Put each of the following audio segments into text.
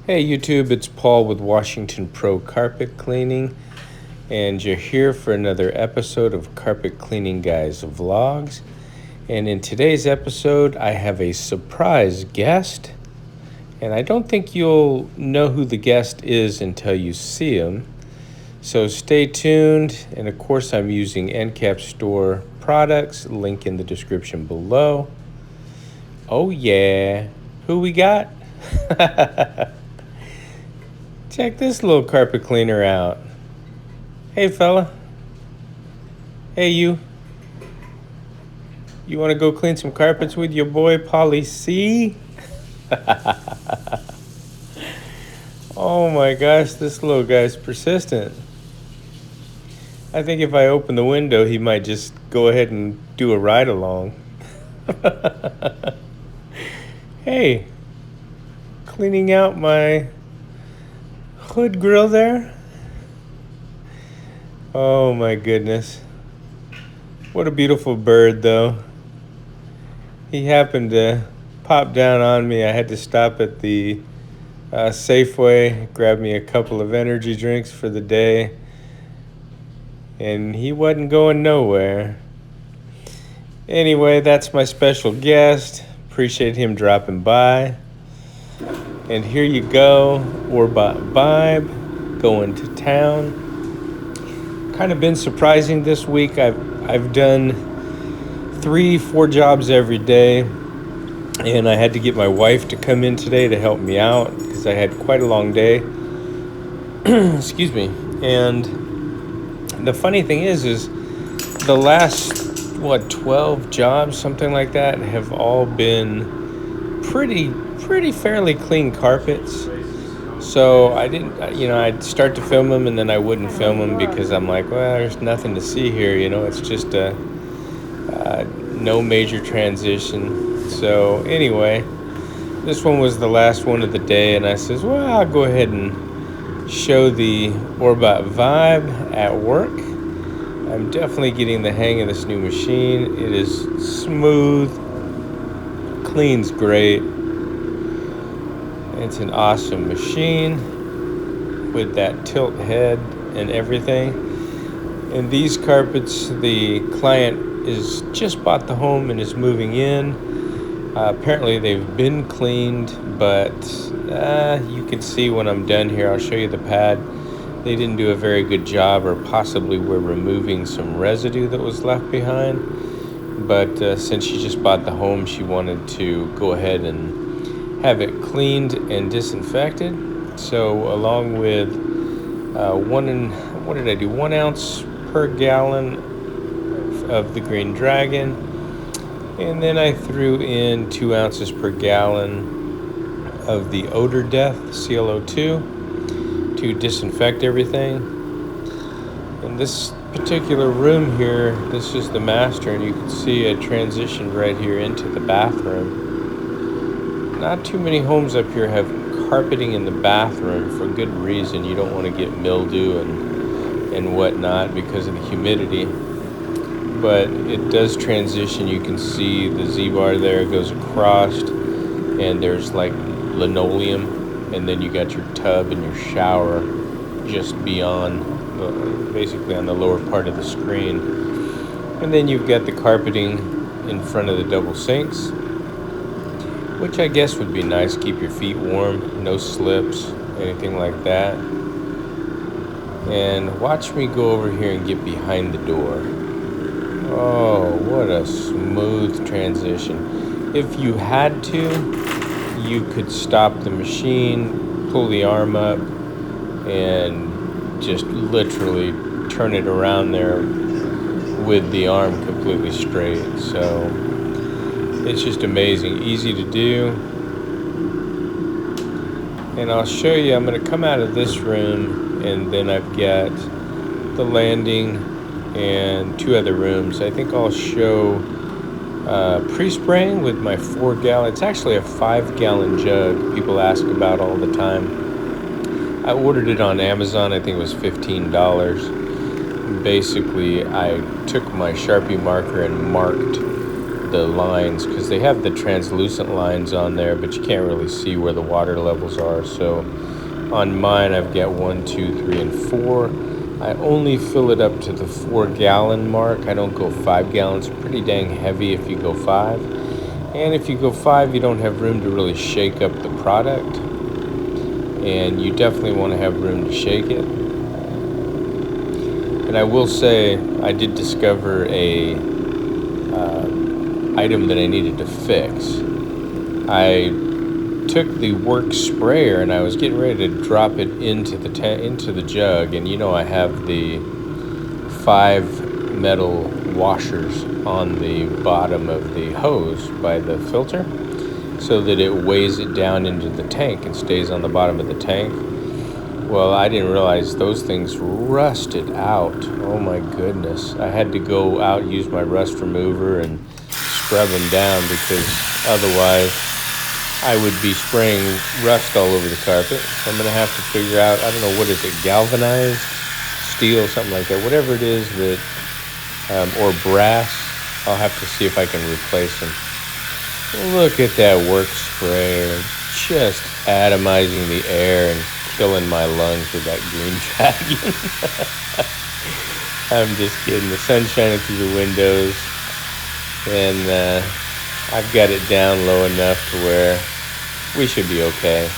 Hey YouTube, it's Paul with Washington Pro Carpet Cleaning, and you're here for another episode of Carpet Cleaning Guys Vlogs. And in today's episode, I have a surprise guest, and I don't think you'll know who the guest is until you see him. So stay tuned, and of course I'm using Encapstore products, link in the description below. Oh yeah, who we got? Check this little carpet cleaner out. Hey fella. Hey you. You want to go clean some carpets with your boy Polly C? Oh my gosh, this little guy's persistent. I think if I open the window, he might just go ahead and do a ride along. Hey, cleaning out my hood grill there. Oh my goodness. What a beautiful bird though. He happened to pop down on me. I had to stop at the Safeway, grab me a couple of energy drinks for the day, and he wasn't going nowhere. Anyway, that's my special guest. Appreciate him dropping by. And here you go, Orbot Vibe, going to town. Kind of been surprising this week. I've done 3-4 jobs every day, and I had to get my wife to come in today to help me out because I had quite a long day. Excuse me. And the funny thing is the last 12 jobs, something like that, have all been pretty fairly clean carpets. So I didn't, I'd start to film them and then I wouldn't film them because I'm like, well, there's nothing to see here. It's just no major transition. So anyway, this one was the last one of the day, and I says, well, I'll go ahead and show the Orbot Vibe at work. I'm definitely getting the hang of this new machine. It is smooth, cleans great. It's an awesome machine with that tilt head and everything. And these carpets, the client is just bought the home and is moving in. Apparently they've been cleaned, but you can see when I'm done here, I'll show you the pad. They didn't do a very good job, or possibly were removing some residue that was left behind. But since she just bought the home, she wanted to go ahead and have it cleaned and disinfected. So along with 1 ounce per gallon of the Green Dragon, and then I threw in 2 ounces per gallon of the Odor Death ClO2 to disinfect everything. In this particular room here, this is the master, and you can see a transition right here into the bathroom. Not too many homes up here have carpeting in the bathroom for good reason. You don't want to get mildew and whatnot because of the humidity. But it does transition. You can see the Z-bar there goes across, and there's like linoleum, and then you got your tub and your shower just beyond, basically on the lower part of the screen. And then you've got the carpeting in front of the double sinks, which I guess would be nice. Keep your feet warm, no slips, anything like that. And watch me go over here and get behind the door. Oh, what a smooth transition. If you had to, you could stop the machine, pull the arm up, and just literally turn it around there with the arm completely straight. So it's just amazing, easy to do. And I'll show you, I'm going to come out of this room, and then I've got the landing and 2 other rooms. I think I'll show pre-spraying with my 4-gallon. It's actually a 5-gallon jug people ask about all the time. I ordered it on Amazon. I think it was $15. Basically, I took my Sharpie marker and marked the lines, because they have the translucent lines on there, but you can't really see where the water levels are. So on mine, I've got 1, 2, 3, and 4. I only fill it up to the 4-gallon mark. I don't go 5 gallons. Pretty dang heavy if you go 5. And if you go 5, you don't have room to really shake up the product. And you definitely want to have room to shake it. And I will say, I did discover a item that I needed to fix. I took the work sprayer and I was getting ready to drop it into the jug, and I have the 5 metal washers on the bottom of the hose by the filter, so that it weighs it down into the tank and stays on the bottom of the tank. Well, I didn't realize those things rusted out. Oh my goodness. I had to go out, use my rust remover, and scrub them down, because otherwise I would be spraying rust all over the carpet. So I'm going to have to figure out, I don't know, what is it, galvanized steel, something like that. Whatever it is that, or brass, I'll have to see if I can replace them. Look at that work sprayer, just atomizing the air and killing my lungs with that green dragon. I'm just kidding. The sun's shining through the windows, and I've got it down low enough to where we should be okay.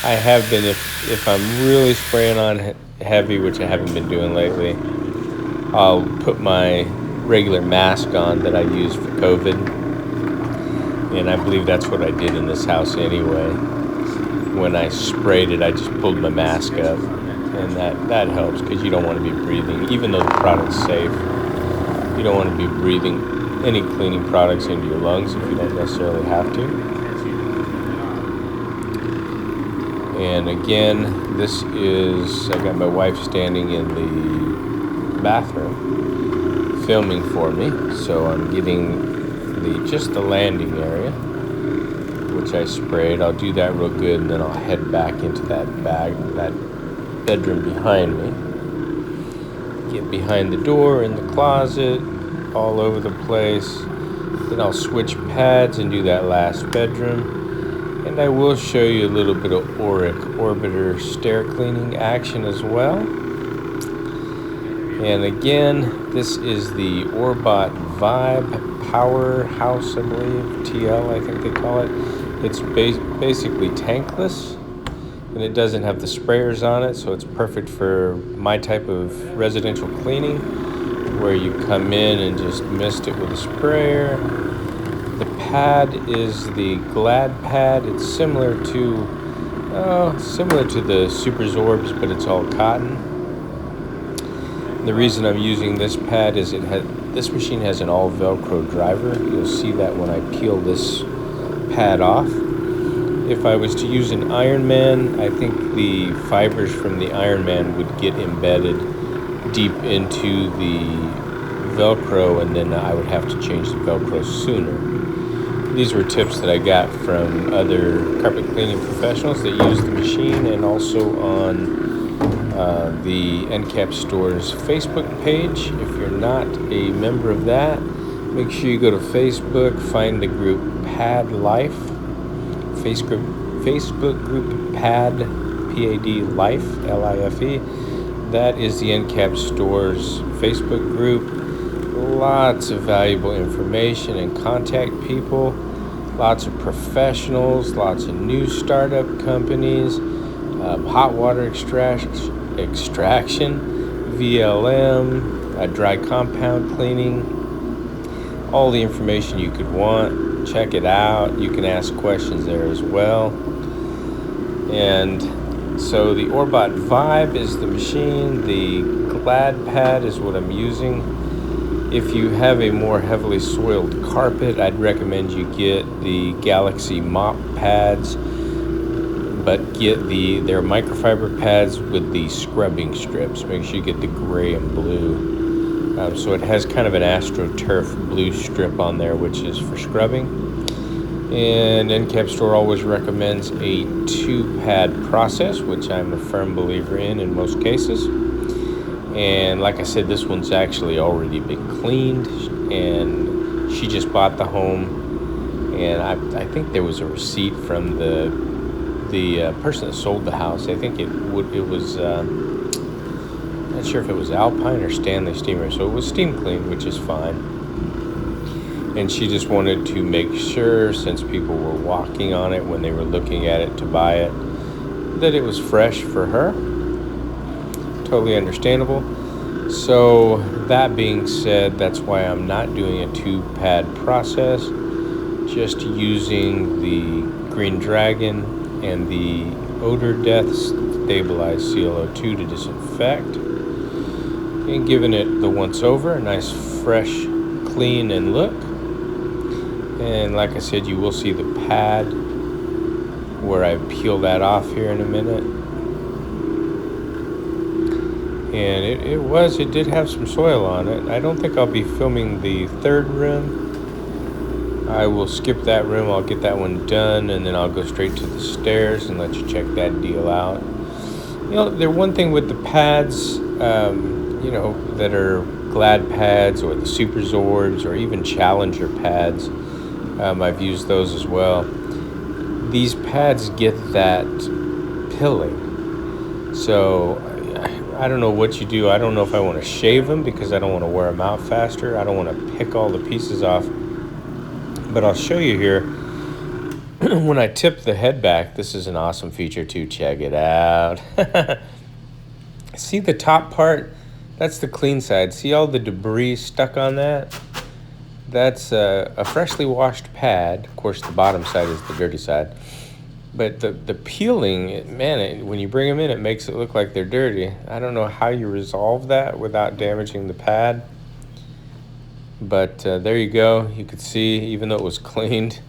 I have been, if I'm really spraying on heavy, which I haven't been doing lately, I'll put my regular mask on that I use for COVID. And I believe that's what I did in this house anyway. When I sprayed it, I just pulled my mask up, and that helps, because you don't want to be breathing, even though the product's safe, you don't want to be breathing any cleaning products into your lungs if you don't necessarily have to. And again, this is, I got my wife standing in the bathroom filming for me, so I'm getting just the landing area, which I sprayed. I'll do that real good, and then I'll head back into that bedroom behind me. Get behind the door, in the closet, all over the place. Then I'll switch pads and do that last bedroom. And I will show you a little bit of Auric Orbiter stair cleaning action as well. And again, this is the Orbot Vibe Powerhouse, I believe, TL, I think they call it. It's basically tankless, and it doesn't have the sprayers on it, so it's perfect for my type of residential cleaning, where you come in and just mist it with a sprayer. The pad is the Glad pad. It's similar to the Super Zorbs, but it's all cotton. The reason I'm using this pad is this machine has an all Velcro driver. You'll see that when I peel this pad off. If I was to use an Ironman, I think the fibers from the Ironman would get embedded deep into the Velcro, and then I would have to change the Velcro sooner. These were tips that I got from other carpet cleaning professionals that use the machine, and also on the Encapstore's Facebook page. If you're not a member of that, make sure you go to Facebook, find the group Pad Life, Facebook group Pad, P-A-D Life, L-I-F-E. That is the Encapstore's Facebook group. Lots of valuable information and contact people, lots of professionals, lots of new startup companies, hot water extraction, VLM, dry compound cleaning, all the information you could want. Check it out. You can ask questions there as well. And so the Orbot Vibe is the machine. The Glad pad is what I'm using. If you have a more heavily soiled carpet, I'd recommend you get the Galaxy mop pads, but get their microfiber pads with the scrubbing strips. Make sure you get the gray and blue. So it has kind of an AstroTurf blue strip on there, which is for scrubbing. And Encapstore always recommends a 2-pad process, which I'm a firm believer in most cases. And like I said, this one's actually already been cleaned and She just bought the home, and I think there was a receipt from the person that sold the house. I think it was not sure if it was Alpine or Stanley Steamer, so it was steam cleaned, which is fine. And she just wanted to make sure, since people were walking on it when they were looking at it to buy it, that it was fresh for her. Totally understandable. So that being said, that's why I'm not doing a 2-pad process, just using the Green Dragon and the Odor Death Stabilized ClO2 to disinfect, and giving it the once over, a nice fresh clean and look. And like I said, you will see the pad where I peel that off here in a minute. And it did have some soil on it. I don't think I'll be filming the third room. I will skip that room. I'll get that one done, and then I'll go straight to the stairs and let you check that deal out. The one thing with the pads, that are Glad pads or the Super Zorbs or even Challenger pads, I've used those as well. These pads get that pilling. So I don't know what you do. I don't know if I want to shave them because I don't want to wear them out faster. I don't want to pick all the pieces off. But I'll show you here. When I tip the head back, this is an awesome feature too. Check it out. See the top part? That's the clean side. See all the debris stuck on that? That's a freshly washed pad. Of course, the bottom side is the dirty side. But the peeling, man, when you bring them in, it makes it look like they're dirty. I don't know how you resolve that without damaging the pad. But there you go. You could see, even though it was cleaned,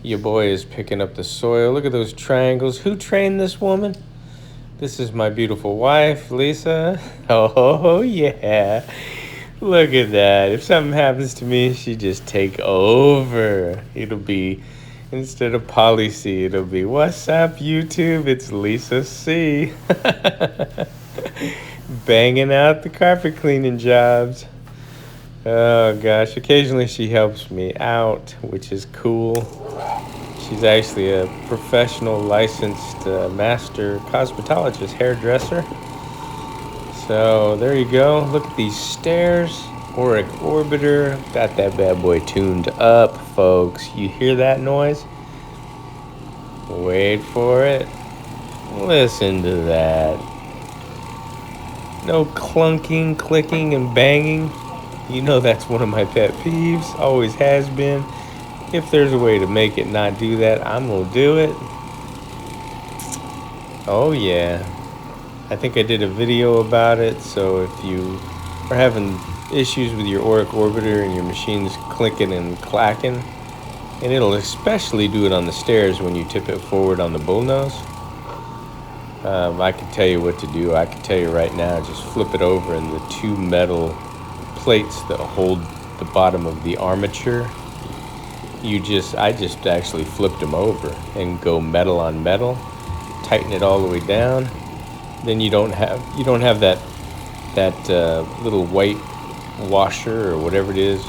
your boy is picking up the soil. Look at those triangles. Who trained this woman? This is my beautiful wife, Lisa. Oh, yeah. Look at that. If something happens to me, she just take over. It'll be, instead of Polly C, it'll be, what's up, YouTube? It's Lisa C. Banging out the carpet cleaning jobs. Oh, gosh. Occasionally she helps me out, which is cool. She's actually a professional licensed master cosmetologist, hairdresser. So there you go. Look at these stairs. Auric Orbiter. Got that bad boy tuned up, folks. You hear that noise? Wait for it. Listen to that. No clunking, clicking, and banging. You know that's one of my pet peeves. Always has been. If there's a way to make it not do that, I'm gonna do it. Oh yeah. I think I did a video about it, so if you are having issues with your Auric Orbiter and your machine's clicking and clacking, and it'll especially do it on the stairs when you tip it forward on the bullnose, I can tell you what to do. I can tell you right now, just flip it over, and the two metal plates that hold the bottom of the armature, I just actually flipped them over and go metal on metal, tighten it all the way down. Then you don't have that little white washer or whatever it is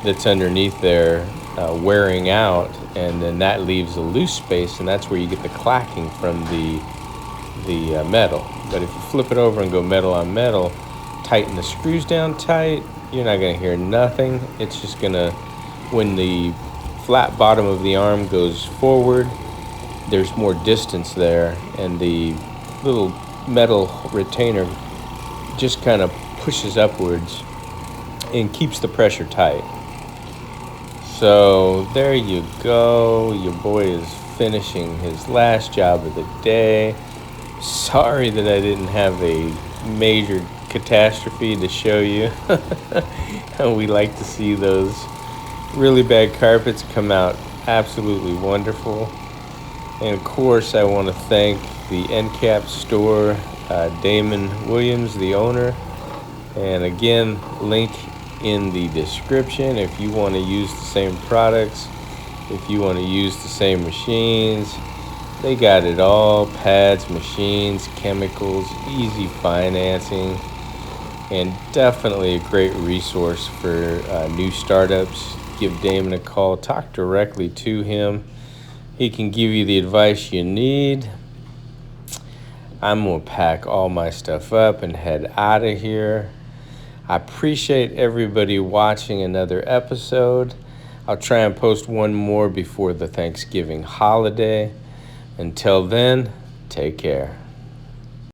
that's underneath there wearing out, and then that leaves a loose space, and that's where you get the clacking from the metal. But if you flip it over and go metal on metal, tighten the screws down tight, you're not going to hear nothing. It's just going to, when the flat bottom of the arm goes forward, there's more distance there, and the little metal retainer just kind of pushes upwards and keeps the pressure tight. So there you go. Your boy is finishing his last job of the day. Sorry that I didn't have a major catastrophe to show you. We like to see those really bad carpets come out absolutely wonderful. And of course, I want to thank the Encapstore, Damon Williams, the owner. And again, link in the description if you want to use the same products, if you want to use the same machines. They got it all: pads, machines, chemicals, easy financing. and definitely a great resource for new startups. Give Damon a call, talk directly to him. He can give you the advice you need. I'm gonna pack all my stuff up and head out of here. I appreciate everybody watching another episode. I'll try and post one more before the Thanksgiving holiday. Until then, take care.